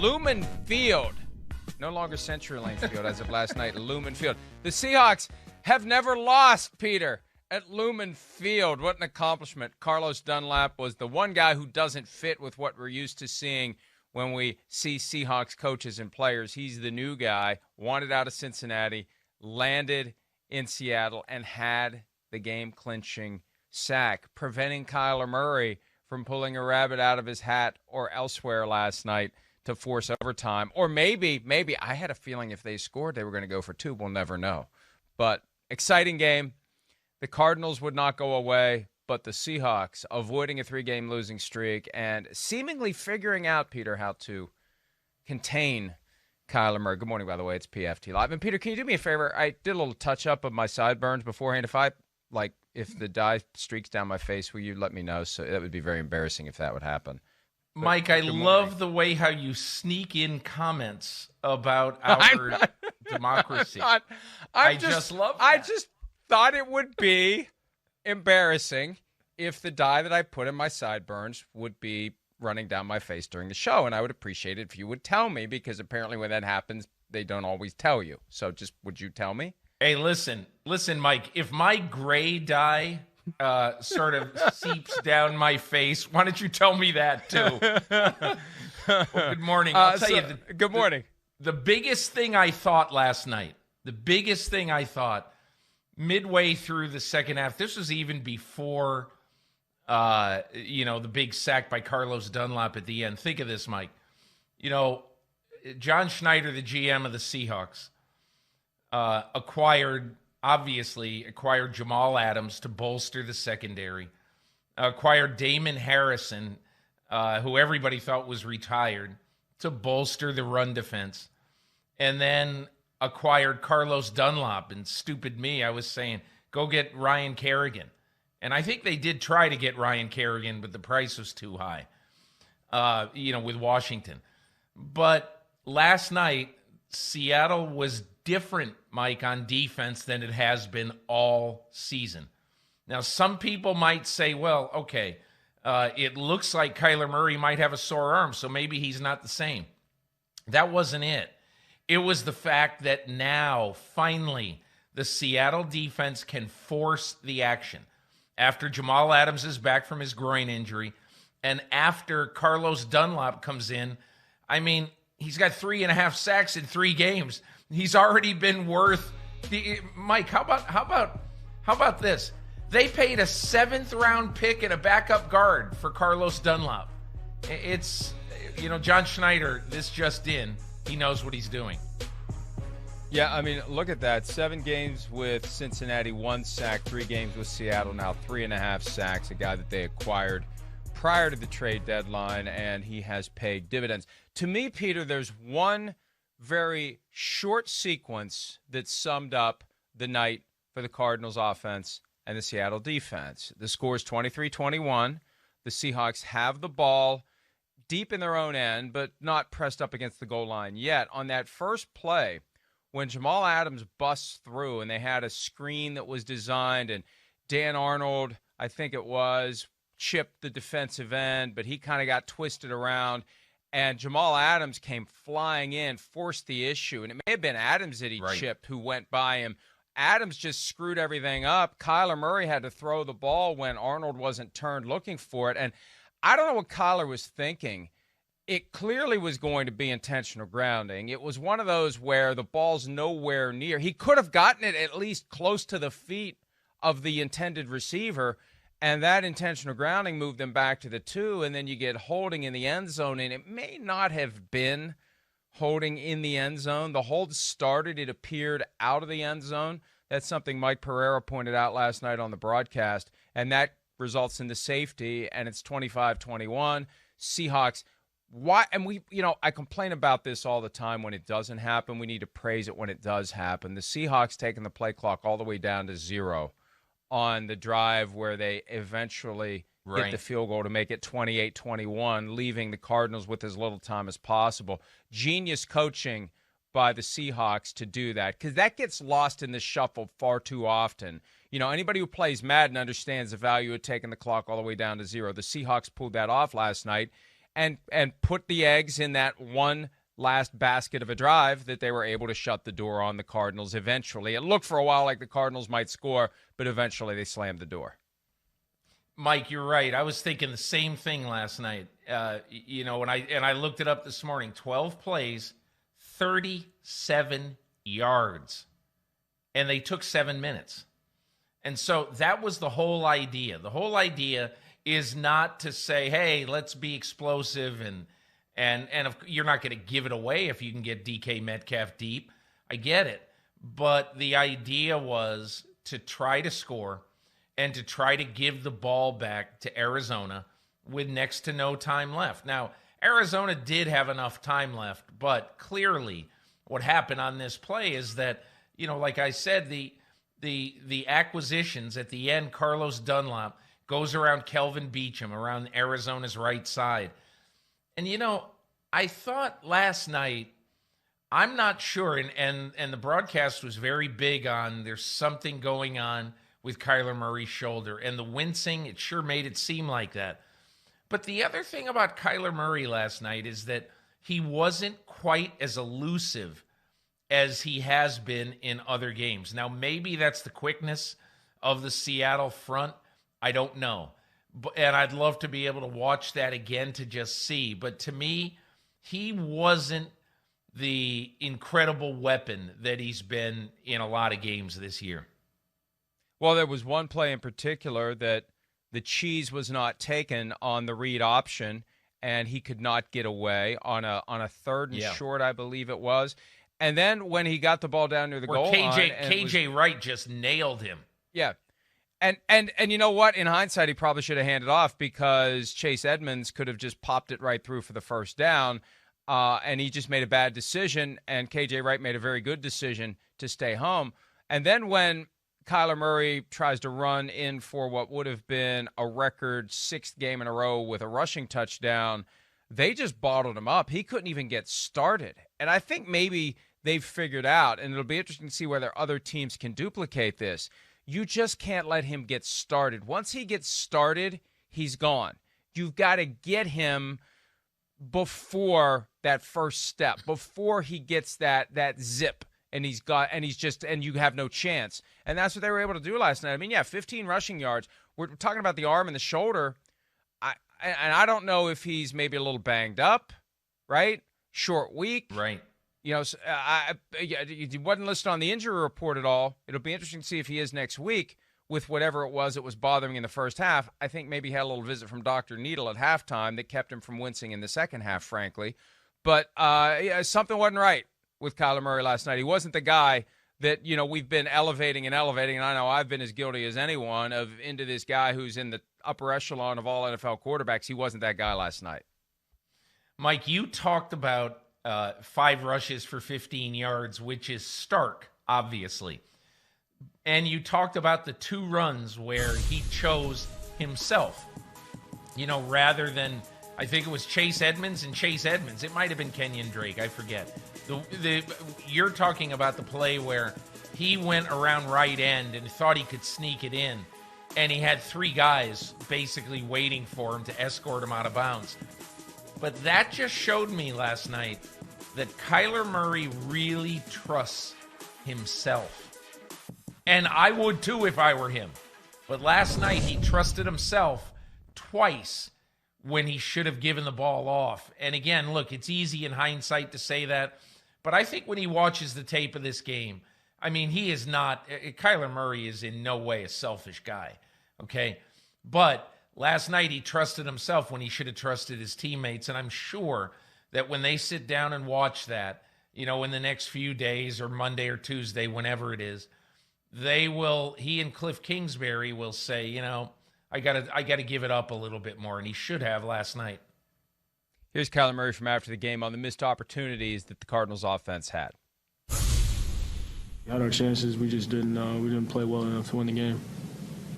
Lumen Field. No longer CenturyLink Field as of last night. Lumen Field. The Seahawks have never lost, Peter, at Lumen Field. What an accomplishment. Carlos Dunlap was the one guy who doesn't fit with what we're used to seeing when we see Seahawks coaches and players. He's the new guy, wanted out of Cincinnati, landed in Seattle, and had the game-clinching sack, preventing Kyler Murray from pulling a rabbit out of his hat or elsewhere last night to force overtime. Or maybe, I had a feeling if they scored, they were going to go for two. We'll never know. But exciting game. The Cardinals would not go away, but the Seahawks avoiding a 3-game losing streak and seemingly figuring out, Peter, how to contain Kyler Murray. Good morning, by the way. It's PFT Live. And, Peter, can you do me a favor? I did a little touch-up of my sideburns beforehand. If the dye streaks down my face, will you let me know? So that would be very embarrassing if that would happen. But, Mike, I love the way how you sneak in comments about our democracy. I just love that. I just thought it would be embarrassing if the dye that I put in my sideburns would be running down my face during the show, and I would appreciate it if you would tell me, because apparently when that happens, they don't always tell you. So just would you tell me? Hey, listen, Mike, if my gray dye sort of seeps down my face, why don't you tell me that too? Well, good morning. I'll tell you. Good morning. The biggest thing I thought last night, midway through the second half, this was even before, the big sack by Carlos Dunlap at the end. Think of this, Mike. John Schneider, the GM of the Seahawks, acquired Jamal Adams to bolster the secondary, acquired Damon Harrison, who everybody thought was retired, to bolster the run defense, and then acquired Carlos Dunlap. And stupid me, I was saying, go get Ryan Kerrigan. And I think they did try to get Ryan Kerrigan, but the price was too high, with Washington. But last night, Seattle was different, Mike, on defense than it has been all season. Now, some people might say, well, okay, it looks like Kyler Murray might have a sore arm, so maybe he's not the same. That wasn't it. It was the fact that now, finally, the Seattle defense can force the action. After Jamal Adams is back from his groin injury, and after Carlos Dunlap comes in, he's got 3.5 sacks in 3 games. He's already been worth Mike, how about this? They paid a 7th-round pick and a backup guard for Carlos Dunlap. It's, John Schneider, this just in, he knows what he's doing. Yeah, look at that. 7 games with Cincinnati, 1 sack, 3 games with Seattle, now 3.5 sacks, a guy that they acquired prior to the trade deadline, and he has paid dividends. To me, Peter, there's one very short sequence that summed up the night for the Cardinals offense and the Seattle defense. The score is 23-21. The Seahawks have the ball deep in their own end, but not pressed up against the goal line yet. On that first play, when Jamal Adams busts through and they had a screen that was designed, and Dan Arnold, I think it was, chipped the defensive end, but he kind of got twisted around. And Jamal Adams came flying in, forced the issue. And it may have been Adams that he chipped who went by him. Adams just screwed everything up. Kyler Murray had to throw the ball when Arnold wasn't turned looking for it. And I don't know what Kyler was thinking. It clearly was going to be intentional grounding. It was one of those where the ball's nowhere near. He could have gotten it at least close to the feet of the intended receiver, and that intentional grounding moved them back to the 2, and then you get holding in the end zone, and it may not have been holding in the end zone. The hold started, it appeared, out of the end zone. That's something Mike Pereira pointed out last night on the broadcast, and that results in the safety, and it's 25-21. Seahawks, why? And I complain about this all the time when it doesn't happen. We need to praise it when it does happen. The Seahawks taking the play clock all the way down to 0 on the drive where they eventually hit the field goal to make it 28-21, leaving the Cardinals with as little time as possible. Genius coaching by the Seahawks to do that, because that gets lost in the shuffle far too often. Anybody who plays Madden understands the value of taking the clock all the way down to 0. The Seahawks pulled that off last night, and put the eggs in that one last basket of a drive that they were able to shut the door on the Cardinals eventually. It looked for a while like the Cardinals might score, but eventually they slammed the door. Mike, you're right. I was thinking the same thing last night. When I looked it up this morning. 12 plays, 37 yards, and they took 7 minutes. And so that was the whole idea. The whole idea is not to say, hey, let's be explosive and you're not going to give it away if you can get DK Metcalf deep. I get it. But the idea was to try to score and to try to give the ball back to Arizona with next to no time left. Now, Arizona did have enough time left, but clearly what happened on this play is that, like I said, the acquisitions at the end, Carlos Dunlap goes around Kelvin Beachum, around Arizona's right side. And, I thought last night, I'm not sure, and the broadcast was very big on there's something going on with Kyler Murray's shoulder. And the wincing, it sure made it seem like that. But the other thing about Kyler Murray last night is that he wasn't quite as elusive as he has been in other games. Now, maybe that's the quickness of the Seattle front. I don't know. And I'd love to be able to watch that again to just see. But to me, he wasn't the incredible weapon that he's been in a lot of games this year. Well, there was one play in particular that the cheese was not taken on the read option, and he could not get away on a third and short, I believe it was. And then when he got the ball down near the goal line, KJ Wright just nailed him. Yeah. And you know what? In hindsight, he probably should have handed off because Chase Edmonds could have just popped it right through for the first down, and he just made a bad decision, and KJ Wright made a very good decision to stay home. And then when Kyler Murray tries to run in for what would have been a record 6th game in a row with a rushing touchdown, they just bottled him up. He couldn't even get started. And I think maybe they've figured out, and it'll be interesting to see whether other teams can duplicate this. You just can't let him get started. Once he gets started, he's gone. You've got to get him before that first step, before he gets that zip. And you have no chance. And that's what they were able to do last night. I mean, 15 rushing yards. We're talking about the arm and the shoulder. I don't know if he's maybe a little banged up, right? Short week. Right. He wasn't listed on the injury report at all. It'll be interesting to see if he is next week with whatever it was that was bothering in the first half. I think maybe he had a little visit from Dr. Needle at halftime that kept him from wincing in the second half, frankly. But something wasn't right with Kyler Murray last night. He wasn't the guy that, we've been elevating, and I know I've been as guilty as anyone of into this guy who's in the upper echelon of all NFL quarterbacks. He wasn't that guy last night. Mike, you talked about 5 rushes for 15 yards, which is stark, obviously. And you talked about the 2 runs where he chose himself, rather than, I think it was Chase Edmonds. It might have been Kenyon Drake. I forget. You're talking about the play where he went around right end and thought he could sneak it in, and he had 3 guys basically waiting for him to escort him out of bounds. But that just showed me last night that Kyler Murray really trusts himself. And I would too if I were him. But last night he trusted himself twice when he should have given the ball off. And again, look, it's easy in hindsight to say that. But I think when he watches the tape of this game, I mean, Kyler Murray is in no way a selfish guy, okay? But last night he trusted himself when he should have trusted his teammates. And I'm sure that when they sit down and watch that, in the next few days or Monday or Tuesday, whenever it is, he and Cliff Kingsbury will say, I gotta give it up a little bit more, and he should have last night. Here's Kyler Murray from after the game on the missed opportunities that the Cardinals offense had. We had our chances. We just didn't play well enough to win the game.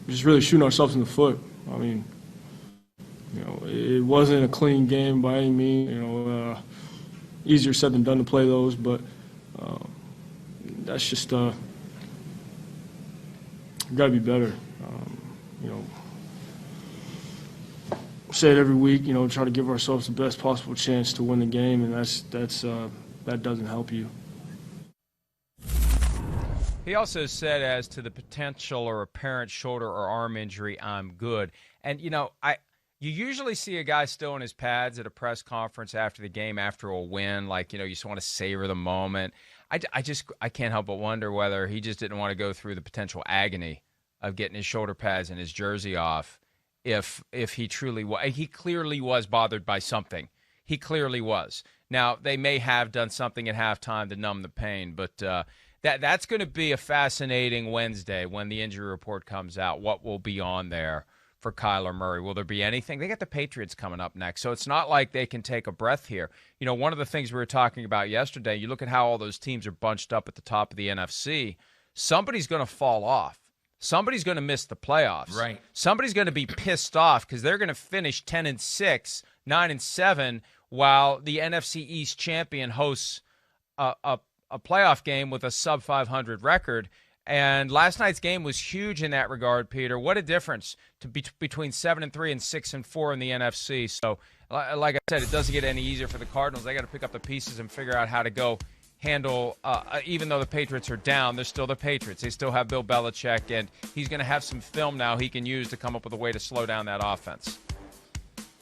We're just really shooting ourselves in the foot. I mean, it wasn't a clean game by any means. Easier said than done to play those, but that's just got to be better. say it every week, try to give ourselves the best possible chance to win the game, and that doesn't help you. He also said, as to the potential or apparent shoulder or arm injury, I'm good. And, you usually see a guy still in his pads at a press conference after the game, after a win, like, you just want to savor the moment. I can't help but wonder whether he just didn't want to go through the potential agony of getting his shoulder pads and his jersey off. If he truly was, he clearly was bothered by something. He clearly was. Now, they may have done something at halftime to numb the pain, but that's going to be a fascinating Wednesday when the injury report comes out. What will be on there for Kyler Murray? Will there be anything? They got the Patriots coming up next, so it's not like they can take a breath here. One of the things we were talking about yesterday, you look at how all those teams are bunched up at the top of the NFC. Somebody's going to fall off. Somebody's going to miss the playoffs. Right. Somebody's going to be pissed off because they're going to finish 10-6, 9-7, while the NFC East champion hosts a playoff game with a sub-500 record. And last night's game was huge in that regard, Peter. What a difference between 7-3 and 6-4 in the NFC. So, like I said, it doesn't get any easier for the Cardinals. They got to pick up the pieces and figure out how to go handle, even though the Patriots are down, they're still the Patriots. They still have Bill Belichick, and he's going to have some film now he can use to come up with a way to slow down that offense.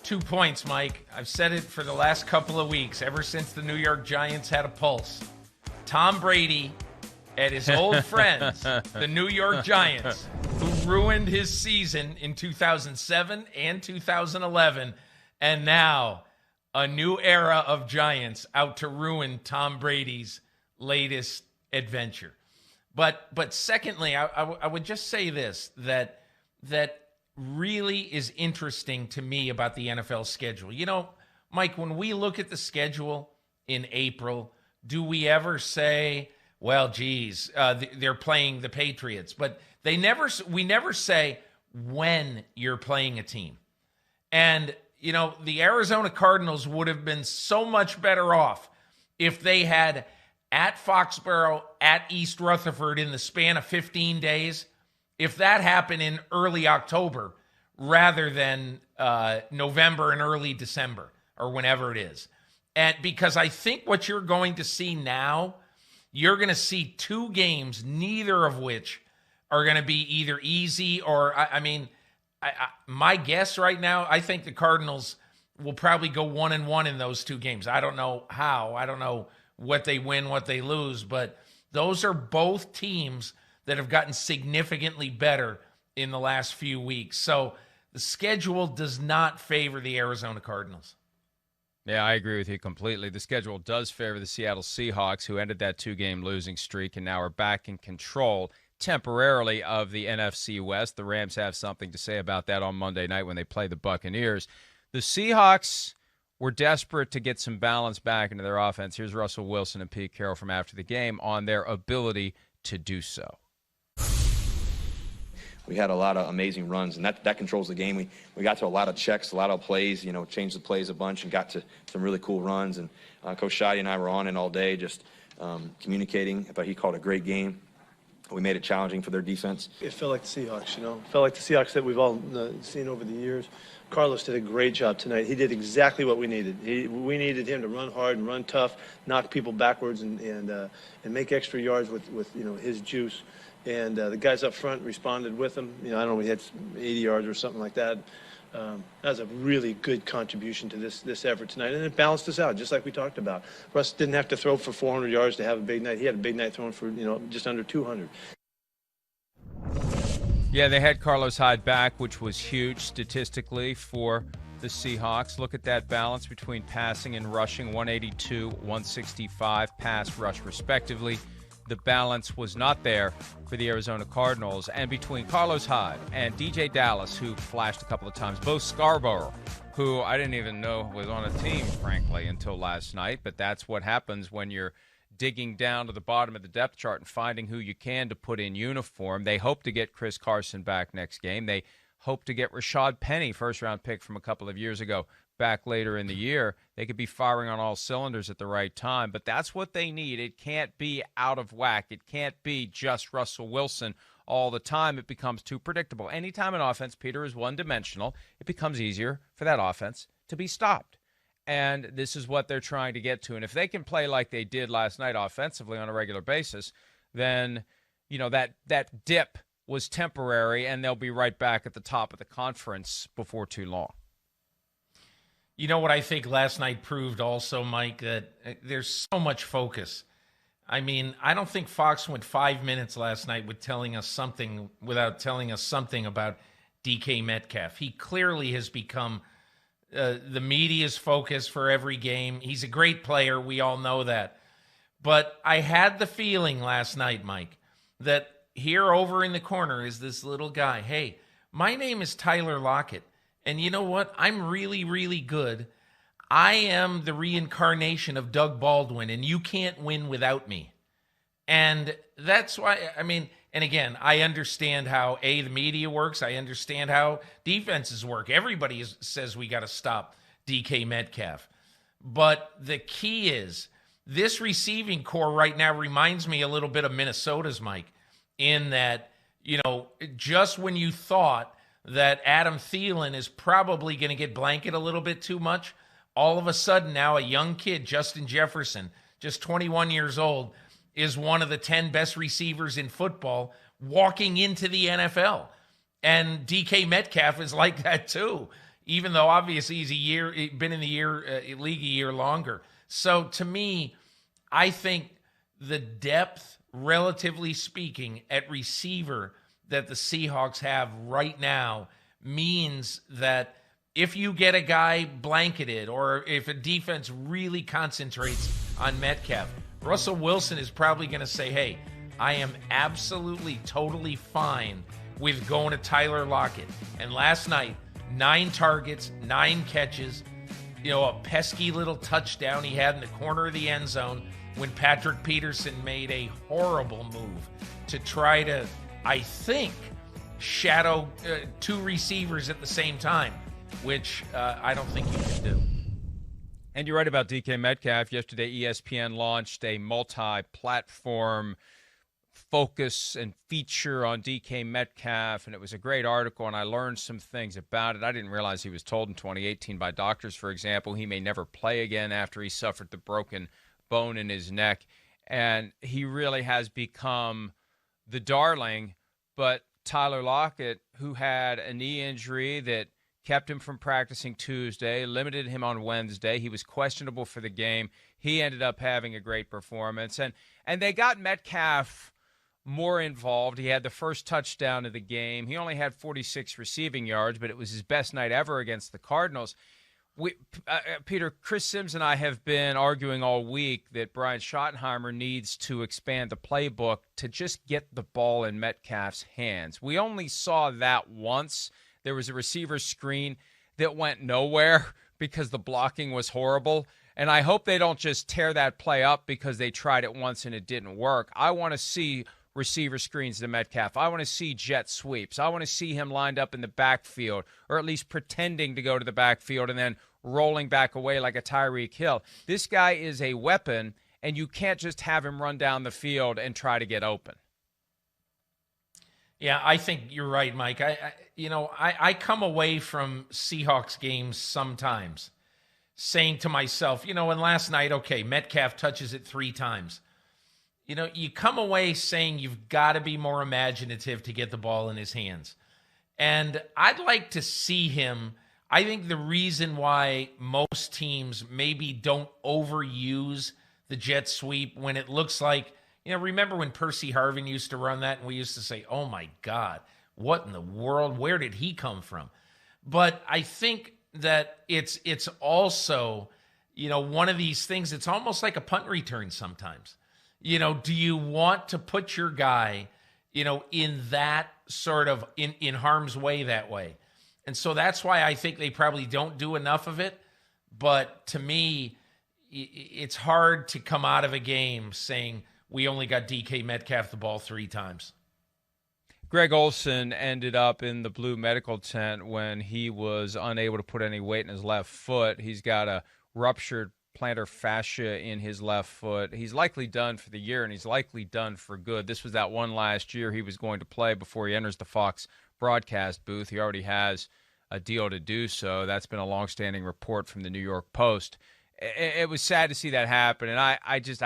2 points, Mike. I've said it for the last couple of weeks, ever since the New York Giants had a pulse. Tom Brady and his old friends, the New York Giants, who ruined his season in 2007 and 2011, and now a new era of Giants out to ruin Tom Brady's latest adventure. But secondly, I would just say this, that really is interesting to me about the NFL schedule. Mike, when we look at the schedule in April, do we ever say, well, geez, they're playing the Patriots? But we never say when you're playing a team. And the Arizona Cardinals would have been so much better off if they had at Foxborough, at East Rutherford in the span of 15 days, if that happened in early October rather than November and early December or whenever it is. And because I think what you're going to see now, you're going to see two games, neither of which are going to be either easy or, my guess right now, I think the Cardinals will probably go 1-1 in those two games. I don't know how. I don't know what they win, what they lose, but those are both teams that have gotten significantly better in the last few weeks. So the schedule does not favor the Arizona Cardinals. Yeah, I agree with you completely. The schedule does favor the Seattle Seahawks, who ended that two-game losing streak and now are back in control temporarily of the NFC West. The Rams have something to say about that on Monday night when they play the Buccaneers. The Seahawks were desperate to get some balance back into their offense. Here's Russell Wilson and Pete Carroll from after the game on their ability to do so. We had a lot of amazing runs, and that controls the game. We got to a lot of checks, a lot of plays, changed the plays a bunch and got to some really cool runs. And Coach Shadi and I were on it all day just communicating. But he called a great game. We made it challenging for their defense. It felt like the Seahawks, It felt like the Seahawks that we've all seen over the years. Carlos did a great job tonight. He did exactly what we needed. We needed him to run hard and run tough, knock people backwards, and make extra yards with his juice. And the guys up front responded with him. I don't know, we had 80 yards or something like that. That was a really good contribution to this effort tonight, and it balanced us out, just like we talked about. Russ didn't have to throw for 400 yards to have a big night. He had a big night throwing for just under 200. Yeah, they had Carlos Hyde back, which was huge statistically for the Seahawks. Look at that balance between passing and rushing, 182, 165 pass rush respectively. The balance was not there for the Arizona Cardinals. And between Carlos Hyde and DJ Dallas, who flashed a couple of times, Bo Scarborough, who I didn't even know was on a team, frankly, until last night. But that's what happens when you're digging down to the bottom of the depth chart and finding who you can to put in uniform. They hope to get Chris Carson back next game. They hope to get Rashad Penny, first-round pick from a couple of years ago, back later in the year, they could be firing on all cylinders at the right time. But that's what they need. It can't be out of whack. It can't be just Russell Wilson all the time. It becomes too predictable. Anytime an offense, Peter, is one-dimensional, it becomes easier for that offense to be stopped. And this is what they're trying to get to. And if they can play like they did last night offensively on a regular basis, then, that dip was temporary, and they'll be right back at the top of the conference before too long. You know what I think last night proved also, Mike, that there's so much focus. I mean, I don't think Fox went 5 minutes last night without telling us something about DK Metcalf. He clearly has become the media's focus for every game. He's a great player. We all know that. But I had the feeling last night, Mike, that here over in the corner is this little guy. Hey, my name is Tyler Lockett. And you know what? I'm really, really good. I am the reincarnation of Doug Baldwin, and you can't win without me. And that's why, and again, I understand how, the media works. I understand how defenses work. Everybody says we got to stop DK Metcalf. But the key is, this receiving core right now reminds me a little bit of Minnesota's, Mike, in that, just when you thought that Adam Thielen is probably going to get blanketed a little bit too much, all of a sudden now a young kid, Justin Jefferson, just 21 years old, is one of the 10 best receivers in football walking into the NFL. And DK Metcalf is like that too, even though obviously he's been in the league a year longer. So to me, I think the depth, relatively speaking, at receiver that the Seahawks have right now means that if you get a guy blanketed or if a defense really concentrates on Metcalf, Russell Wilson is probably going to say, hey, I am absolutely, totally fine with going to Tyler Lockett. And last night, 9 targets, 9 catches, a pesky little touchdown he had in the corner of the end zone when Patrick Peterson made a horrible move to try to, I think, shadow 2 receivers at the same time, which I don't think you can do. And you're right about DK Metcalf. Yesterday, ESPN launched a multi-platform focus and feature on DK Metcalf, and it was a great article, and I learned some things about it. I didn't realize he was told in 2018 by doctors, for example, he may never play again after he suffered the broken bone in his neck, and he really has become the darling. But Tyler Lockett, who had a knee injury that kept him from practicing Tuesday, limited him on Wednesday. He was questionable for the game. He ended up having a great performance. And they got Metcalf more involved. He had the first touchdown of the game. He only had 46 receiving yards, but it was his best night ever against the Cardinals. Peter, Chris Sims and I have been arguing all week that Brian Schottenheimer needs to expand the playbook to just get the ball in Metcalf's hands. We only saw that once. There was a receiver screen that went nowhere because the blocking was horrible. And I hope they don't just tear that play up because they tried it once and it didn't work. I want to see receiver screens to Metcalf. I want to see jet sweeps. I want to see him lined up in the backfield, or at least pretending to go to the backfield and then rolling back away like a Tyreek Hill. This guy is a weapon, and you can't just have him run down the field and try to get open. Yeah, I think you're right, Mike. I come away from Seahawks games sometimes saying to myself, and last night, okay, Metcalf touches it 3 times. You come away saying you've got to be more imaginative to get the ball in his hands. And I'd like to see him. I think the reason why most teams maybe don't overuse the jet sweep when it looks like, remember when Percy Harvin used to run that and we used to say, oh my God, what in the world? Where did he come from? But I think that it's also, one of these things, it's almost like a punt return sometimes. Do you want to put your guy, in that sort of in harm's way that way? And so that's why I think they probably don't do enough of it. But to me, it's hard to come out of a game saying we only got DK Metcalf the ball 3 times. Greg Olsen ended up in the blue medical tent when he was unable to put any weight in his left foot. He's got a ruptured plantar fascia in his left foot. He's likely done for the year, and he's likely done for good. This was that one last year he was going to play before he enters the Fox broadcast booth. He already has a deal to do so. That's been a longstanding report from the New York Post. It was sad to see that happen, and I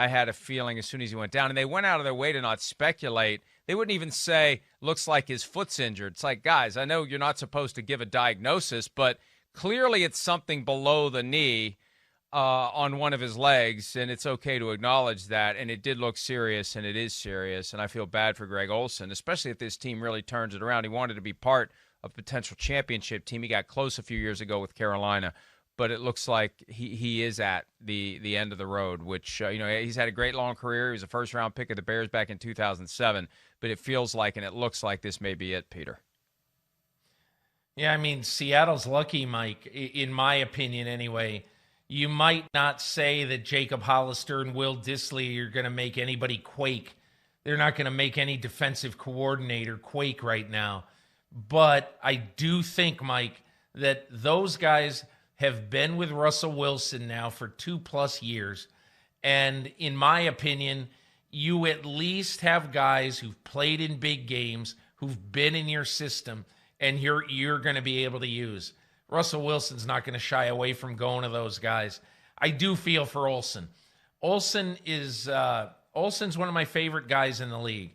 had a feeling as soon as he went down, and they went out of their way to not speculate. They wouldn't even say, looks like his foot's injured. It's like, guys, I know you're not supposed to give a diagnosis, but clearly it's something below the knee on one of his legs, and it's okay to acknowledge that, and it did look serious, and it is serious, and I feel bad for Greg Olsen, especially if this team really turns it around. He wanted to be part of a potential championship team. He got close a few years ago with Carolina, but it looks like he is at the end of the road, which, he's had a great long career. He was a first-round pick of the Bears back in 2007, but it feels like and it looks like this may be it, Peter. Yeah, I mean, Seattle's lucky, Mike, in my opinion anyway. You might not say that Jacob Hollister and Will Dissly are going to make anybody quake. They're not going to make any defensive coordinator quake right now. But I do think, Mike, that those guys have been with Russell Wilson now for 2+ years. And in my opinion, you at least have guys who've played in big games, who've been in your system, and you're going to be able to use. Russell Wilson's not going to shy away from going to those guys. I do feel for Olsen. Olsen's one of my favorite guys in the league.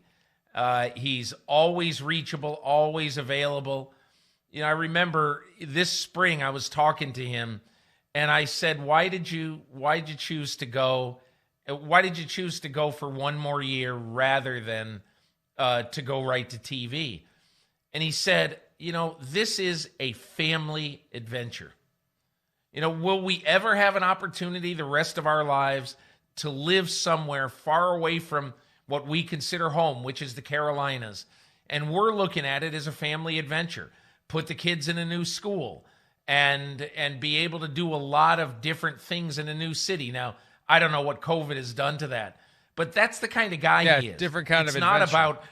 He's always reachable, always available. I remember this spring I was talking to him, and I said, "Why did you choose to go? Why did you choose to go for one more year rather than to go right to TV?" And he said, "This is a family adventure. Will we ever have an opportunity the rest of our lives to live somewhere far away from what we consider home, which is the Carolinas? And we're looking at it as a family adventure. Put the kids in a new school and be able to do a lot of different things in a new city." Now, I don't know what COVID has done to that, but that's the kind of guy he is. Different kind of adventure. It's not about,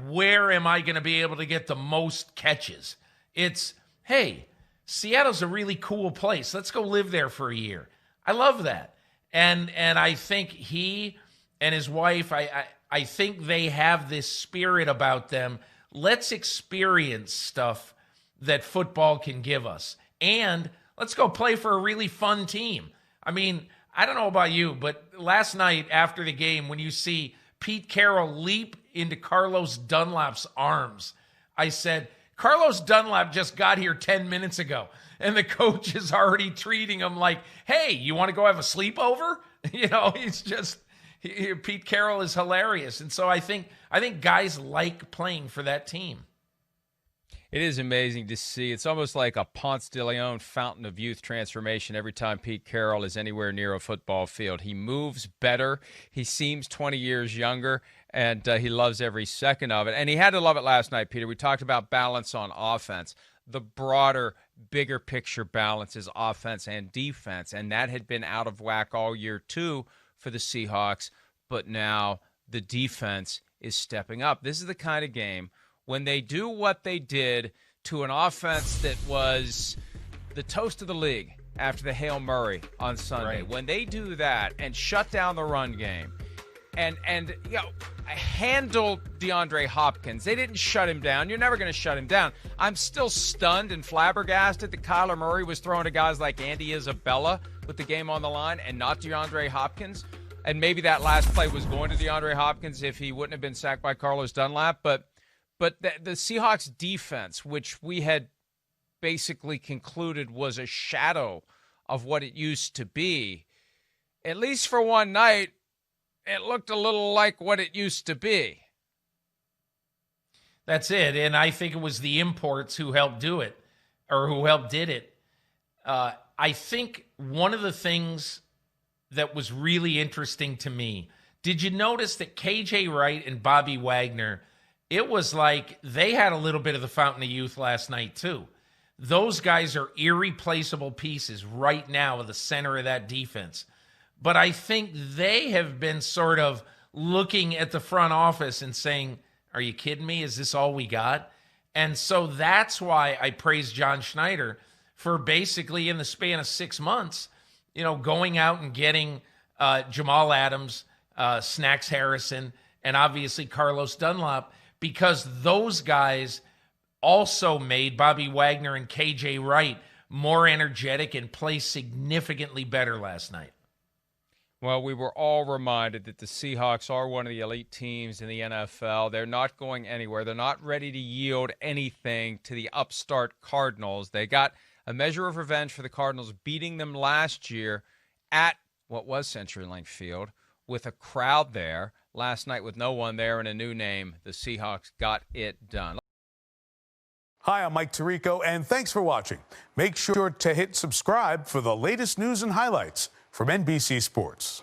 where am I going to be able to get the most catches? It's, hey, Seattle's a really cool place. Let's go live there for a year. I love that. And I think he and his wife, I think they have this spirit about them. Let's experience stuff that football can give us. And let's go play for a really fun team. I mean, I don't know about you, but last night after the game, when you see Pete Carroll leap into Carlos Dunlap's arms, I said, Carlos Dunlap just got here 10 minutes ago, and the coach is already treating him like, hey, you want to go have a sleepover? He's just... Pete Carroll is hilarious. And so I think guys like playing for that team. It is amazing to see. It's almost like a Ponce de Leon fountain of youth transformation every time Pete Carroll is anywhere near a football field. He moves better. He seems 20 years younger, and he loves every second of it. And he had to love it last night, Peter. We talked about balance on offense. The broader, bigger picture balance is offense and defense, and that had been out of whack all year too for the Seahawks, but now the defense is stepping up. This is the kind of game when they do what they did to an offense that was the toast of the league after the Hail Murray on Sunday. Right. When they do that and shut down the run game and handle DeAndre Hopkins, they didn't shut him down. You're never going to shut him down. I'm still stunned and flabbergasted that Kyler Murray was throwing to guys like Andy Isabella with the game on the line and not DeAndre Hopkins. And maybe that last play was going to DeAndre Hopkins if he wouldn't have been sacked by Carlos Dunlap. But the Seahawks defense, which we had basically concluded was a shadow of what it used to be, at least for one night, it looked a little like what it used to be. That's it. And I think it was the imports who helped do it, or who helped did it. I think one of the things that was really interesting to me, did you notice that KJ Wright and Bobby Wagner, it was like they had a little bit of the fountain of youth last night too. Those guys are irreplaceable pieces right now at the center of that defense. But I think they have been sort of looking at the front office and saying, Are you kidding me? Is this all we got? And so that's why I praise John Schneider for basically in the span of 6 months, going out and getting Jamal Adams, Snacks Harrison, and obviously Carlos Dunlap, because those guys also made Bobby Wagner and KJ Wright more energetic and play significantly better last night. Well, we were all reminded that the Seahawks are one of the elite teams in the NFL. They're not going anywhere. They're not ready to yield anything to the upstart Cardinals. They got a measure of revenge for the Cardinals beating them last year at what was CenturyLink Field with a crowd there. Last night with no one there and a new name, the Seahawks got it done. Hi, I'm Mike Tirico, and thanks for watching. Make sure to hit subscribe for the latest news and highlights from NBC Sports.